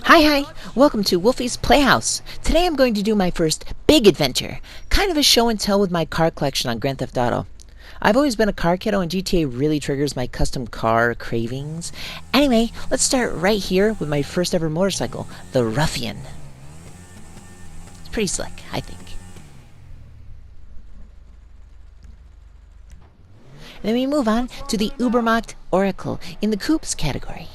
Hi, welcome to Wolfie's Playhouse. Today I'm going to do my first big adventure, kind of a show and tell with my car collection on Grand Theft Auto. I've always been a car kiddo and GTA really triggers my custom car cravings. Anyway, let's start right here with my first ever motorcycle, the Ruffian. It's pretty slick, I think. And then we move on to the Ubermacht Oracle in the coupes category.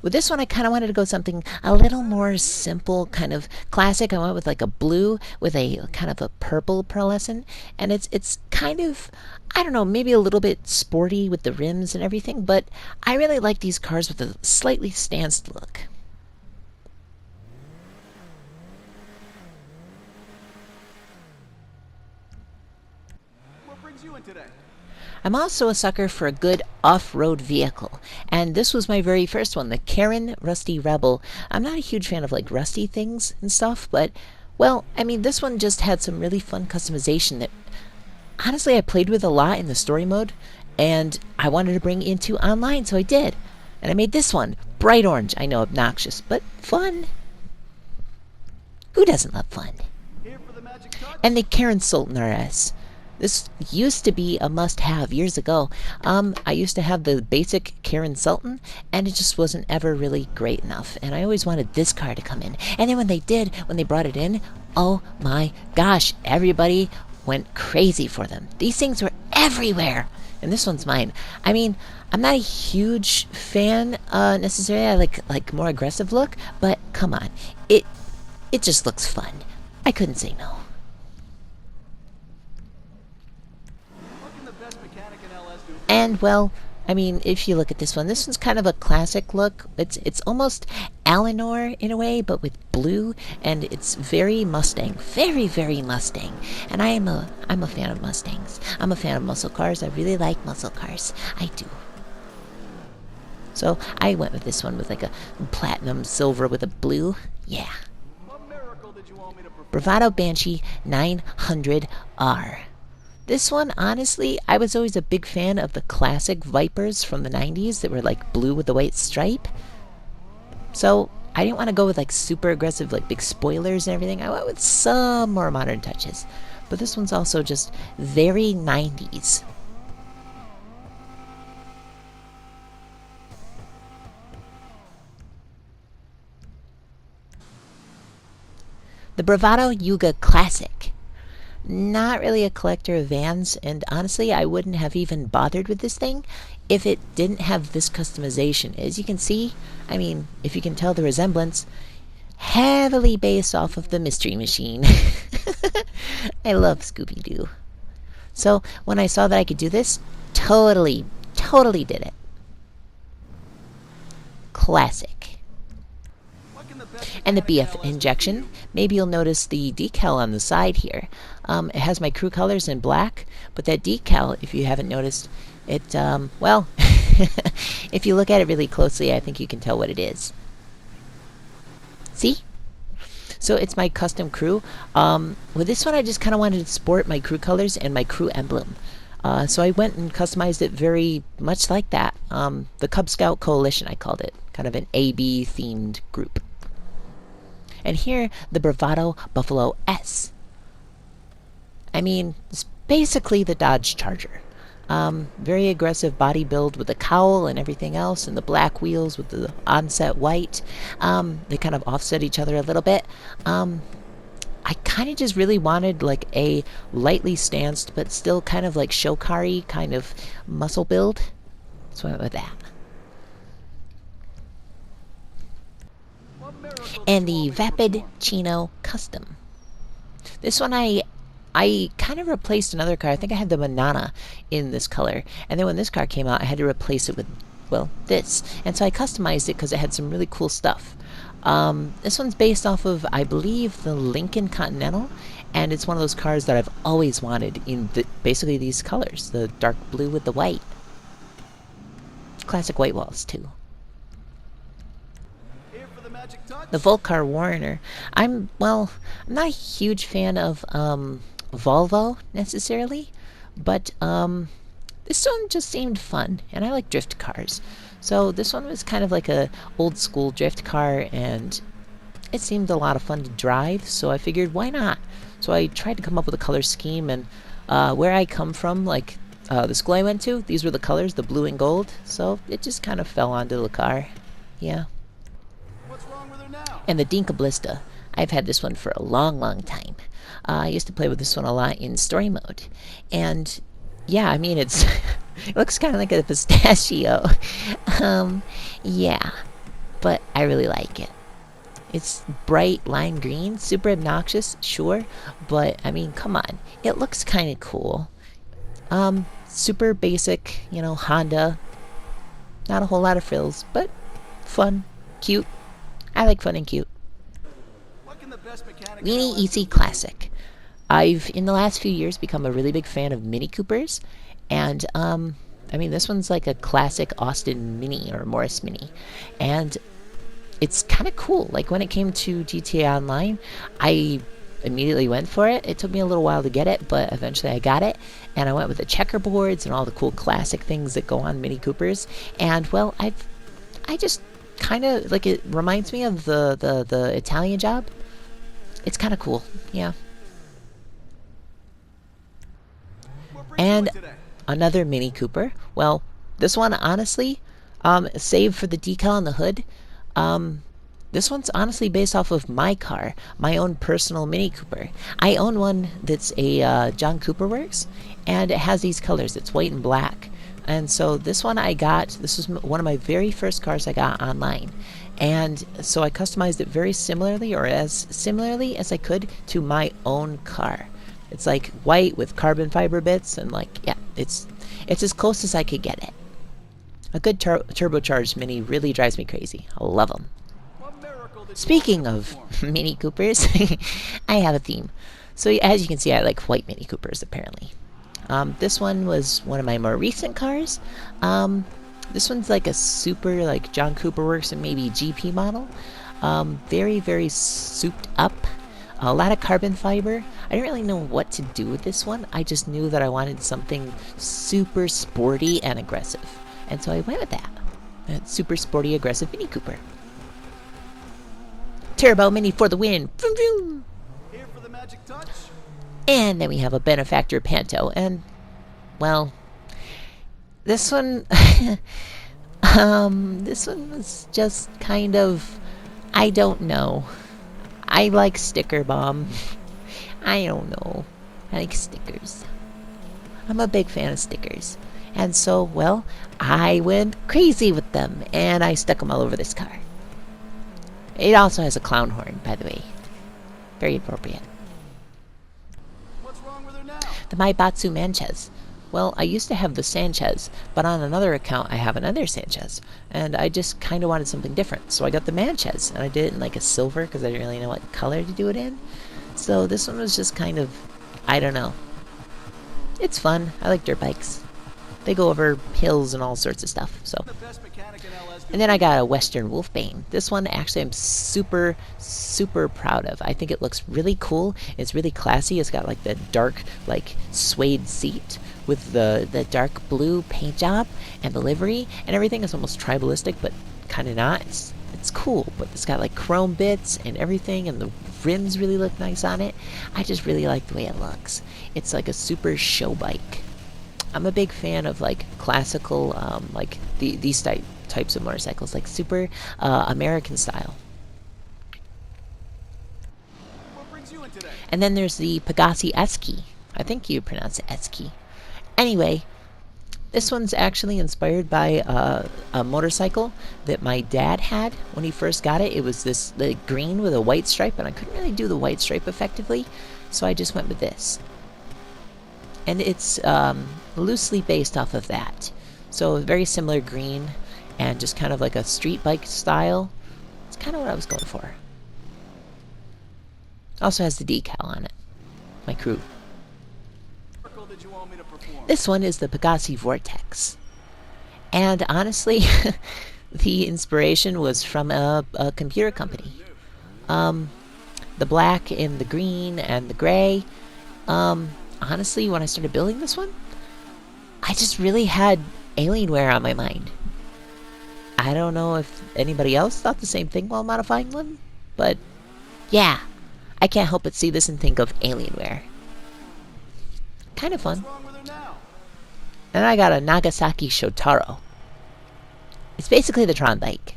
With this one, I kind of wanted to go something a little more simple, kind of classic. I went with like a blue with a kind of a purple pearlescent, and it's kind of, I don't know, maybe a little bit sporty with the rims and everything, but I really like these cars with a slightly stanced look. What brings you in today? I'm also a sucker for a good off-road vehicle, and this was my very first one, the Karin Rusty Rebel. I'm not a huge fan of like rusty things and stuff, but, well, I mean, this one just had some really fun customization that, honestly, I played with a lot in the story mode, and I wanted to bring into online, so I did. And I made this one, bright orange. I know, obnoxious, but fun. Who doesn't love fun? Here for the magic touch? And the Karin Sultan RS. This used to be a must-have years ago. I used to have the basic Karin Sultan, and it just wasn't ever really great enough. And I always wanted this car to come in. And then when they did, when they brought it in, oh my gosh, everybody went crazy for them. These things were everywhere. And this one's mine. I mean, I'm not a huge fan necessarily. I like more aggressive look, but come on, it just looks fun. I couldn't say no. And, well, I mean, if you look at this one's kind of a classic look. It's almost Eleanor in a way, but with blue, and it's very Mustang. Very, very Mustang. And I'm a fan of Mustangs. I'm a fan of muscle cars. I really like muscle cars. I do. So I went with this one with like a platinum silver with a blue. Yeah. What miracle did you want me to perform? Bravado Banshee 900R. This one, honestly, I was always a big fan of the classic Vipers from the 90s that were like blue with the white stripe. So I didn't want to go with like super aggressive, like big spoilers and everything. I went with some more modern touches. But this one's also just very 90s. The Bravado Youga Classic. Not really a collector of vans, and honestly, I wouldn't have even bothered with this thing if it didn't have this customization. As you can see, I mean, if you can tell the resemblance, heavily based off of the Mystery Machine. I love Scooby-Doo. So, when I saw that I could do this, totally did it. Classic. And the BF injection. Maybe you'll notice the decal on the side here. It has my crew colors in black, but that decal, if you haven't noticed, it, well, if you look at it really closely, I think you can tell what it is. See? So it's my custom crew. With this one, I just kind of wanted to sport my crew colors and my crew emblem. So I went and customized it very much like that. The Cub Scout Coalition, I called it. Kind of an AB themed group. And here, the Bravado Buffalo S. I mean, it's basically the Dodge Charger. Very aggressive body build with the cowl and everything else, and the black wheels with the onset white. They kind of offset each other a little bit. I kind of just really wanted like a lightly stanced, but still kind of like show car-y kind of muscle build. So I went with that. And the Vapid Chino Custom. This one I kind of replaced another car. I think I had the Banana in this color. And then when this car came out, I had to replace it with, well, this. And so I customized it because it had some really cool stuff. This one's based off of, I believe, the Lincoln Continental. And it's one of those cars that I've always wanted in basically these colors. The dark blue with the white. Classic white walls, too. The Volcar Warner. I'm not a huge fan of Volvo necessarily, but this one just seemed fun, and I like drift cars. So this one was kind of like a old school drift car, and it seemed a lot of fun to drive, so I figured, why not? So I tried to come up with a color scheme, and where I come from, like the school I went to, these were the colors, the blue and gold, so it just kind of fell onto the car. Yeah. What's wrong with her now? And the Dinka Blista. I've had this one for a long, long time. I used to play with this one a lot in story mode. And yeah, I mean, it's it looks kind of like a pistachio. Yeah, but I really like it. It's bright lime green, super obnoxious, sure, but I mean, come on. It looks kind of cool. Super basic, you know, Honda. Not a whole lot of frills, but fun, cute. I like fun and cute. What can the best mechanic Weeny LS Issi do? Classic. I've, in the last few years, become a really big fan of Mini Coopers, and, I mean, this one's like a classic Austin Mini, or Morris Mini, and it's kind of cool. Like, when it came to GTA Online, I immediately went for it. It took me a little while to get it, but eventually I got it, and I went with the checkerboards and all the cool classic things that go on Mini Coopers, and, well, I just kind of, like, it reminds me of the Italian Job. It's kind of cool, yeah. What brings you And in today? another Mini Cooper. Well, this one, honestly, save for the decal on the hood, this one's honestly based off of my car, my own personal Mini Cooper. I own one that's a John Cooper Works, and it has these colors. It's white and black. And so this one I got, this was one of my very first cars I got online. And so I customized it very similarly, or as similarly as I could, to my own car. It's like white with carbon fiber bits, and like, yeah, it's as close as I could get it. A good turbocharged Mini really drives me crazy. I love them. What miracle did Speaking you want me of to perform? Mini Coopers, I have a theme. So as you can see, I like white Mini Coopers, apparently. This one was one of my more recent cars. This one's like a super, like, John Cooper Works and maybe GP model. Very, very souped up. A lot of carbon fiber. I didn't really know what to do with this one. I just knew that I wanted something super sporty and aggressive. And so I went with that. That super sporty, aggressive Mini Cooper. Turbo Mini for the win! Vroom, vroom. Here for the magic touch? And then we have a Benefactor Panto, and, well, this one, this one was just kind of, I don't know. I like Sticker Bomb. I don't know. I like stickers. I'm a big fan of stickers. And so, well, I went crazy with them, and I stuck them all over this car. It also has a clown horn, by the way. Very appropriate. What's wrong with her now? The Maibatsu Manchez. Well, I used to have the Sanchez, but on another account I have another Sanchez, and I just kind of wanted something different, so I got the Manchez, and I did it in like a silver because I didn't really know what color to do it in. So this one was just kind of, I don't know. It's fun. I like dirt bikes. They go over hills and all sorts of stuff, so. The best mechanic in LS do? And then I got a Western Wolfsbane. This one actually I'm super, super proud of. I think it looks really cool. It's really classy. It's got like the dark, like, suede seat with the dark blue paint job, and the livery and everything is almost tribalistic, but kind of not. It's cool, but it's got like chrome bits and everything, and the rims really look nice on it. I just really like the way it looks. It's like a super show bike. I'm a big fan of like classical, like these types of motorcycles, like super American style. What brings you in today? And then there's the Pegassi Fsskey. I think you pronounce it Fsskey. Anyway, this one's actually inspired by a motorcycle that my dad had when he first got it. It was the green with a white stripe, and I couldn't really do the white stripe effectively, so I just went with this. And it's loosely based off of that. So very similar green, and just kind of like a street bike style. It's kind of what I was going for. Also has the decal on it. My crew. What miracle did you want me to perform? This one is the Pegassi Vortex. And honestly, the inspiration was from a computer company. The black and the green and the gray. Honestly, when I started building this one, I just really had Alienware on my mind. I don't know if anybody else thought the same thing while modifying one, but yeah, I can't help but see this and think of Alienware. Kind of fun. What's wrong with her now? And I got a Nagasaki Shotaro. It's basically the Tron bike.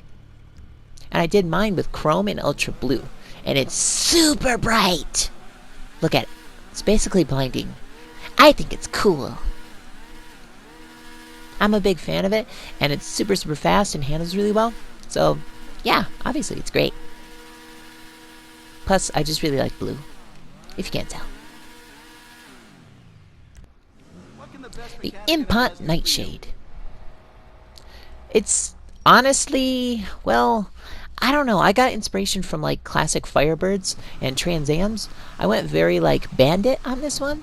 And I did mine with chrome and ultra blue. And it's super bright! Look at it. It's basically blinding. I think it's cool. I'm a big fan of it, and it's super fast and handles really well. So, yeah, obviously it's great. Plus, I just really like blue, if you can't tell. What can the best The mechanic in Imponte LS do for you? Nightshade. It's honestly, well, I don't know. I got inspiration from like classic Firebirds and Trans Ams. I went very like Bandit on this one.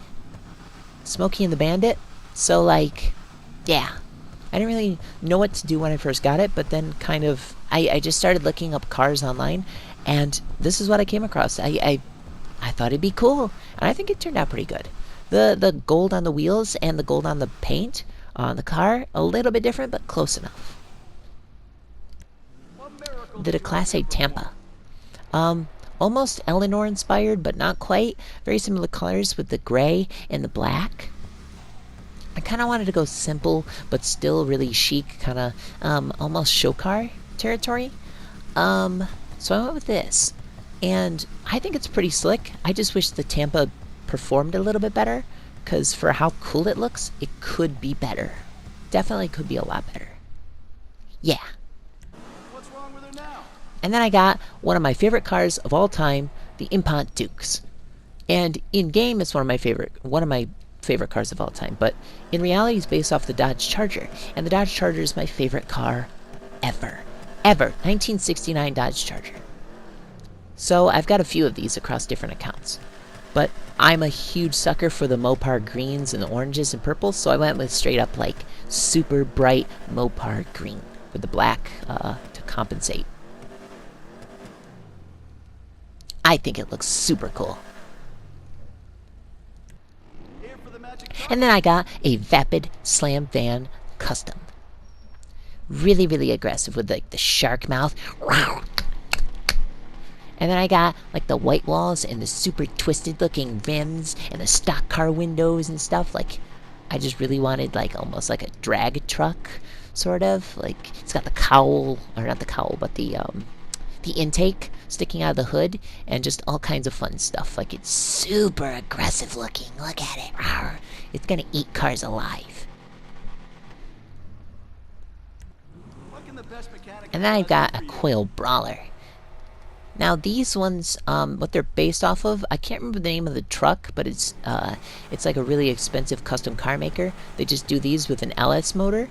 Smokey and the Bandit. So like, yeah. I didn't really know what to do when I first got it, but then kind of, I just started looking up cars online, and this is what I came across. I thought it'd be cool, and I think it turned out pretty good. The gold on the wheels and the gold on the paint on the car, a little bit different, but close enough. What miracle The did you want me Declasse to Tampa. perform? Almost Eleanor inspired, but not quite. Very similar colors with the gray and the black. I kind of wanted to go simple, but still really chic, kind of almost show car territory. So I went with this, and I think it's pretty slick. I just wish the Tampa performed a little bit better, because for how cool it looks, it could be better. Definitely could be a lot better. Yeah. What's wrong with her now? And then I got one of my favorite cars of all time, the Imponte Dukes. And in game, it's one of my favorite cars of all time. But in reality, it's based off the Dodge Charger, and the Dodge Charger is my favorite car ever. 1969 Dodge Charger. So I've got a few of these across different accounts. But I'm a huge sucker for the Mopar greens and the oranges and purples, so I went with straight up like super bright Mopar green with the black to compensate. I think it looks super cool. Here for the magic touch? And then I got a Vapid Slam Van Custom. Really, really aggressive with like the shark mouth. And then I got like the white walls and the super twisted looking rims and the stock car windows and stuff. Like, I just really wanted like almost like a drag truck, sort of. Like, it's got the cowl, or not the cowl, but the intake sticking out of the hood, and just all kinds of fun stuff. Like, it's super aggressive looking. Look at it. Rawr. It's gonna eat cars alive. What can the best mechanic And in then I've LS got do a for you? Coil Brawler. Now these ones, what they're based off of, I can't remember the name of the truck, but it's like a really expensive custom car maker. They just do these with an LS motor,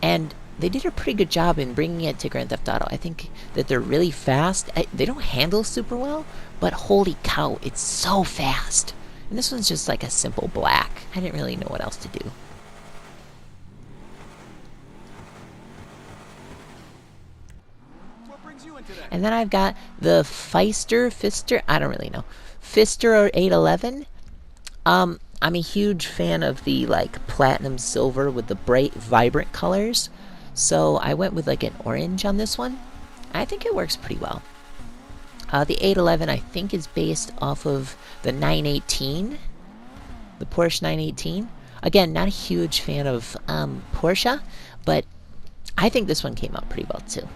and they did a pretty good job in bringing it to Grand Theft Auto. I think that they're really fast. They don't handle super well, but holy cow, it's so fast. And this one's just like a simple black. I didn't really know what else to do. What brings you in today? And then I've got the Fister, I don't really know. Fister or 811. I'm a huge fan of the like platinum silver with the bright, vibrant colors. So I went with like an orange on this one. I think it works pretty well. The 811 I think is based off of the 918. The Porsche 918. Again, not a huge fan of Porsche, but I think this one came out pretty well too.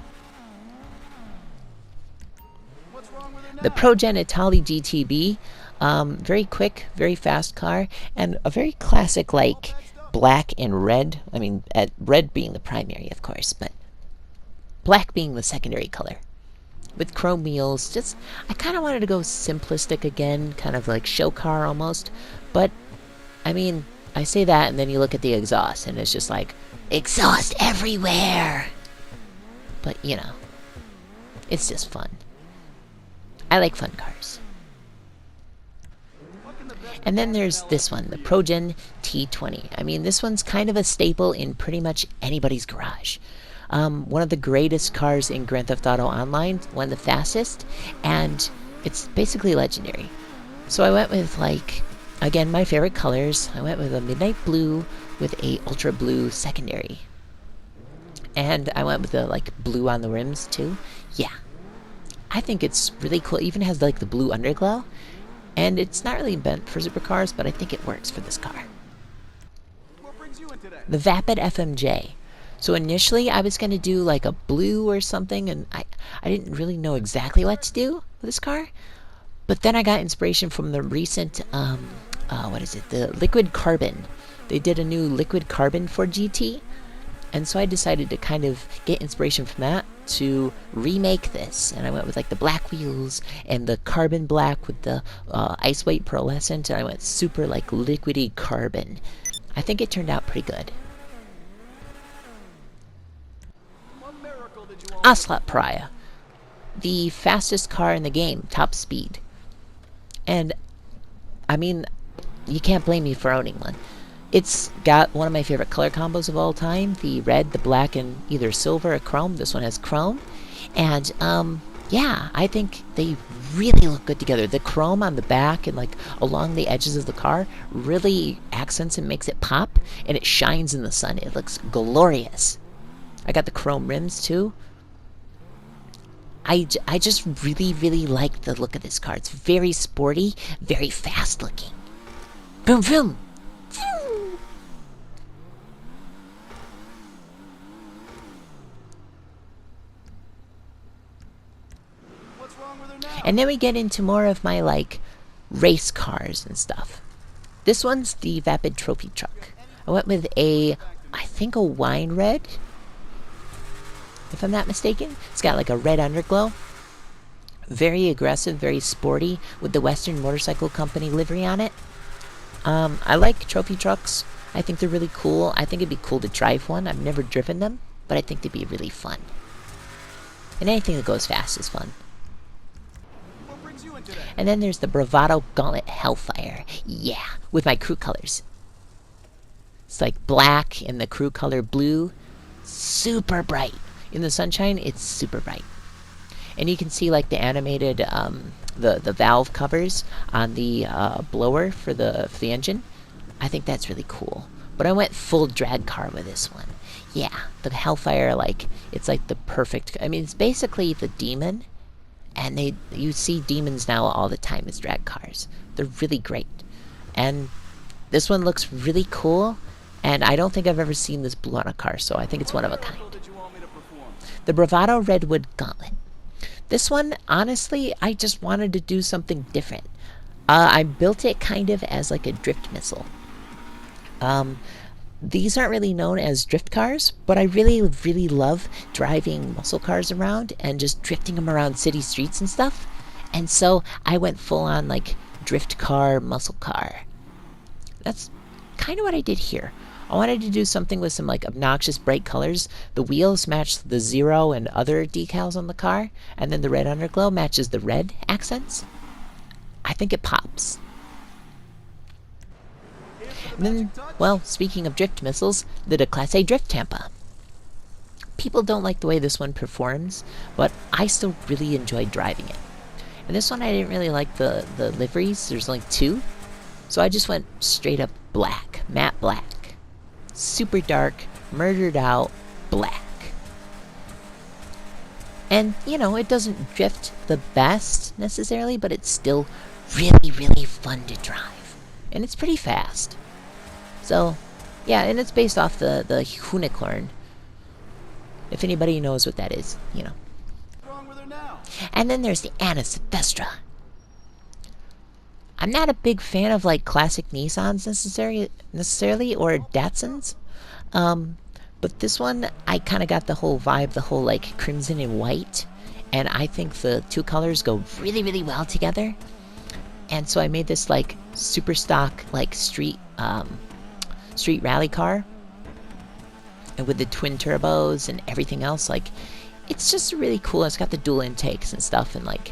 What's wrong with her now? The ProGen Italy GTB, very quick, very fast car, and a very classic, like, black and red. I mean, red being the primary, of course, but black being the secondary color. With chrome wheels, just, I kind of wanted to go simplistic again, kind of like show car almost, but, I mean, I say that, and then you look at the exhaust, and it's just like, exhaust everywhere! But, you know, it's just fun. I like fun cars. What can the best And then mechanic in there's LS this do one, for the you? ProGen T20. I mean, this one's kind of a staple in pretty much anybody's garage. One of the greatest cars in Grand Theft Auto Online, one of the fastest, and it's basically legendary. So I went with, like, again, my favorite colors. I went with a midnight blue with a ultra blue secondary. And I went with the like blue on the rims too. Yeah, I think it's really cool. It even has like the blue underglow. And it's not really meant for supercars, but I think it works for this car. What brings you in today? The Vapid FMJ. So initially I was going to do like a blue or something, and I didn't really know exactly what to do with this car. But then I got inspiration from the recent, what is it, the Liquid Carbon. They did a new Liquid Carbon for GT, and so I decided to kind of get inspiration from that to remake this. And I went with like the black wheels and the carbon black with the ice white pearlescent, and I went super like liquidy carbon. I think it turned out pretty good. What miracle did you all Ocelot Pariah, the fastest car in the game, top speed. And I mean, you can't blame me for owning one. It's got one of my favorite color combos of all time, the red, the black, and either silver or chrome. This one has chrome. And yeah, I think they really look good together. The chrome on the back and like along the edges of the car really accents and makes it pop, and it shines in the sun. It looks glorious. I got the chrome rims too. I just really like the look of this car. It's very sporty, very fast looking. Boom, boom. What's wrong with her now? And then we get into more of my like race cars and stuff. This one's the Vapid Trophy Truck. I went with I think a wine red, if I'm not mistaken. It's got like a red underglow. Very aggressive, very sporty, with the Western Motorcycle Company livery on it. I like trophy trucks. I think they're really cool. I think it'd be cool to drive one. I've never driven them, but I think they'd be really fun. And anything that goes fast is fun. What brings you in today? And then there's the Bravado Gauntlet Hellfire. Yeah, with my crew colors. It's like black and the crew color blue. Super bright. In the sunshine, it's super bright. And you can see like the animated, the valve covers on the blower for the engine. I think that's really cool. But I went full drag car with this one. Yeah, the Hellfire, like, it's like the perfect, I mean, it's basically the demon. And you see demons now all the time as drag cars. They're really great. And this one looks really cool. And I don't think I've ever seen this blue on a car, so I think it's one of a kind. What did you want me to perform? The Bravado Redwood Gauntlet. This one, honestly, I just wanted to do something different. I built it kind of as like a drift missile. These aren't really known as drift cars, but I really love driving muscle cars around and just drifting them around city streets and stuff. And so I went full on like drift car, muscle car. That's kind of what I did here. I wanted to do something with some like obnoxious bright colors. The wheels match the zero and other decals on the car, and then the red underglow matches the red accents. I think it pops. And then, well, speaking of drift missiles, the Declasse Tampa. People don't like the way this one performs, but I still really enjoyed driving it. And this one I didn't really like the liveries. There's only two. So I just went straight up black, matte black. Super dark, murdered out, black. And, you know, it doesn't drift the best, necessarily, but it's still really fun to drive. And it's pretty fast. So, yeah, and it's based off the unicorn. If anybody knows what that is, you know. What's wrong with her now? And then there's the Anna Silvestra. I'm not a big fan of like classic Nissans necessarily or Datsuns. But this one I kind of got the whole vibe, the whole like crimson and white, and I think the two colors go really well together. And so I made this like super stock like street rally car, and with the twin turbos and everything else, like it's just really cool. It's got the dual intakes and stuff, and like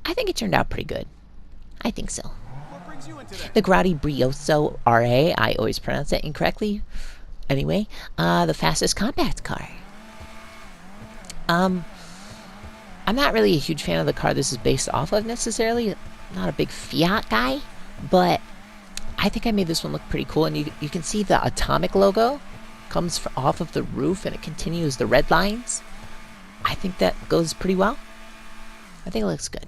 I think it turned out pretty good. I think so. What brings you in today? The Grotti Brioso R. I always pronounce that incorrectly. Anyway, the fastest compact car. I'm not really a huge fan of the car this is based off of necessarily. Not a big Fiat guy, but I think I made this one look pretty cool. And you can see the Atomic logo comes off of the roof and it continues the red lines. I think that goes pretty well. I think it looks good.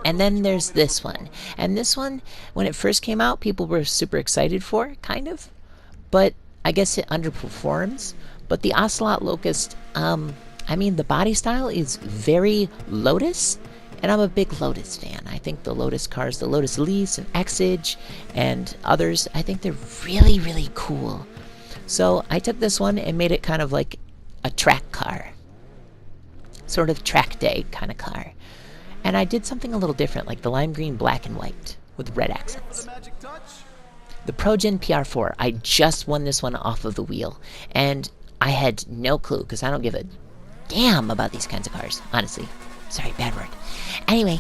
And then there's this one. And this one, when it first came out, people were super excited for it, kind of. But I guess it underperforms. But the Ocelot Locust, I mean, the body style is very Lotus. And I'm a big Lotus fan. I think the Lotus cars, the Lotus Elise and Exige and others, I think they're really, really cool. So I took this one and made it kind of like a track car. Sort of track day kind of car. And I did something a little different, like the lime green, black, and white with red accents. The ProGen PR4, I just won this one off of the wheel. And I had no clue, because I don't give a damn about these kinds of cars, honestly. Sorry, bad word. Anyway,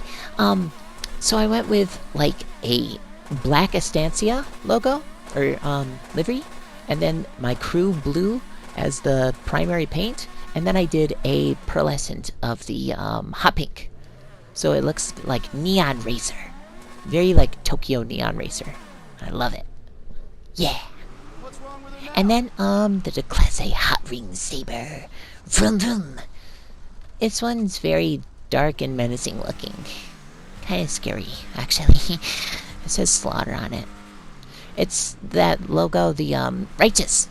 so I went with, like, a black Estancia logo, or livery, and then my crew blue as the primary paint, and then I did a pearlescent of the hot pink. So it looks like Neon Racer. Very like Tokyo Neon Racer. I love it. Yeah. And then, the Declasse Hot Ring Saber. Vroom vroom. This one's very dark and menacing looking. Kind of scary, actually. It says Slaughter on it. It's that logo, the, Righteous.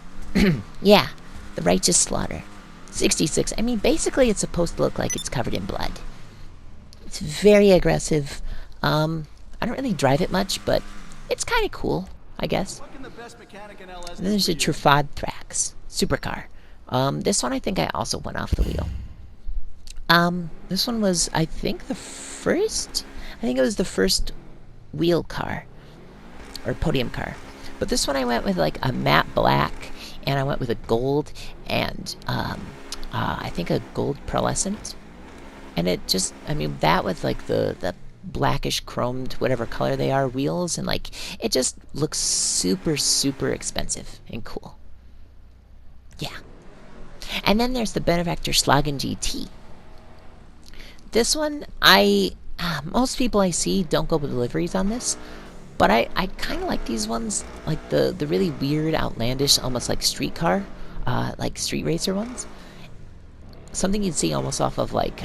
Yeah, the Righteous Slaughter. 66. I mean, basically it's supposed to look like it's covered in blood. It's very aggressive. I don't really drive it much, but it's kind of cool, I guess. And then there's a Truffade Thrax supercar. This one I think I also went off the wheel. This one was, I think, the first? I think it was the first wheel car. Or podium car. But this one I went with like a matte black, and I went with a gold, and I think a gold pearlescent. And it just, I mean, that with like the blackish chromed, whatever color they are, wheels, and like, it just looks super, super expensive and cool. Yeah. And then there's the Benefactor Schlagen GT. This one, most people I see don't go with deliveries on this, but I kind of like these ones, like the really weird, outlandish, almost like street car, like street racer ones. Something you'd see almost off of like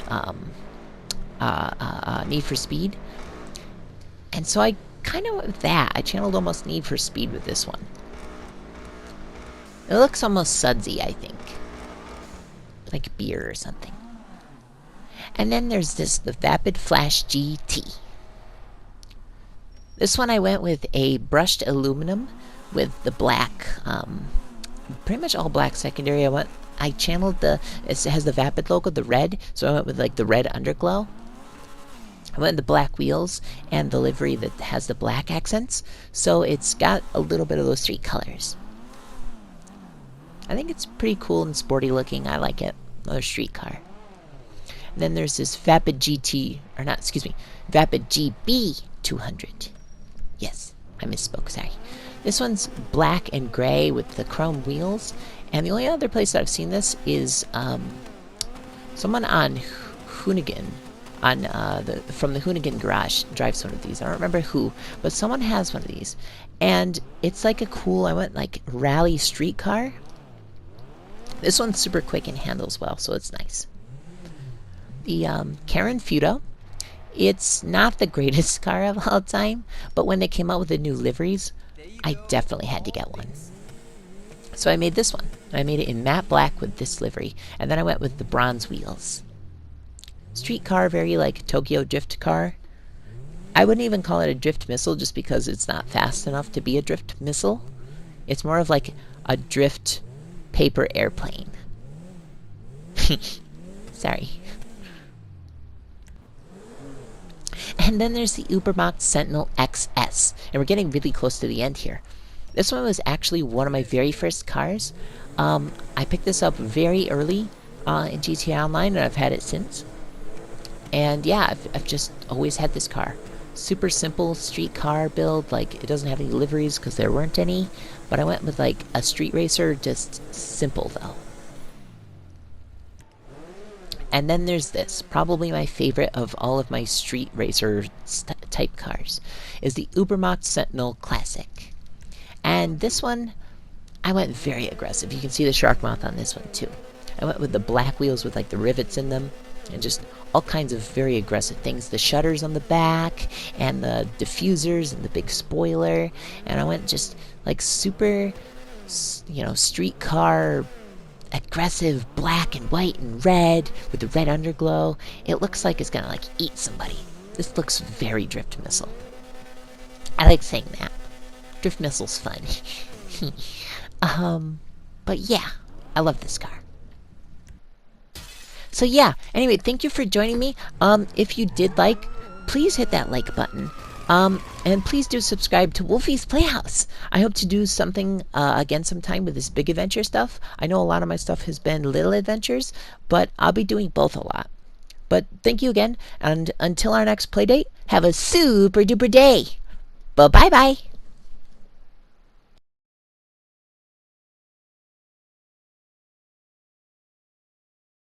Need for Speed. And so I kind of went with that. I channeled almost Need for Speed with this one. It looks almost sudsy, I think. Like beer or something. And then there's this, the Vapid Flash GT. This one I went with a brushed aluminum with the black, pretty much all black secondary. I channeled it has the Vapid logo, the red, so I went with like the red underglow. I went with the black wheels and the livery that has the black accents, so it's got a little bit of those three colors. I think it's pretty cool and sporty looking. I like it. Another street car. And then there's this Vapid GT, or not, excuse me, Vapid GB 200. Yes, I misspoke, sorry. This one's black and gray with the chrome wheels. And the only other place that I've seen this is someone on Hoonigan, from the Hoonigan Garage drives one of these. I don't remember who, but someone has one of these. And it's like a cool, I went like rally street car. This one's super quick and handles well, so it's nice. The Karin Futo. It's not the greatest car of all time, but when they came out with the new liveries, I definitely had to get one. So I made this one. I made it in matte black with this livery, and then I went with the bronze wheels. Street car, very like Tokyo drift car. I wouldn't even call it a drift missile just because it's not fast enough to be a drift missile. It's more of like a drift paper airplane. Sorry. And then there's the Ubermacht Sentinel XS. And we're getting really close to the end here. This one was actually one of my very first cars. I picked this up very early in GTA Online, and I've had it since. And yeah, I've just always had this car. Super simple street car build. Like, it doesn't have any liveries because there weren't any. But I went with like a street racer, just simple though. And then there's this, probably my favorite of all of my street racer type cars, is the Ubermacht Sentinel Classic. And this one, I went very aggressive. You can see the shark mouth on this one too. I went with the black wheels with like the rivets in them, and just all kinds of very aggressive things. The shutters on the back, and the diffusers, and the big spoiler. And I went just like super, you know, street car aggressive black and white and red with the red underglow. It looks like it's gonna like eat somebody. This looks very Drift Missile. I like saying that. Drift Missile's fun. But yeah, I love this car. So yeah, anyway, thank you for joining me. If you did like, please hit that like button. And please do subscribe to Wolfie's Playhouse. I hope to do something again sometime with this big adventure stuff. I know a lot of my stuff has been little adventures, but I'll be doing both a lot. But thank you again, and until our next playdate, have a super duper day. Bye bye.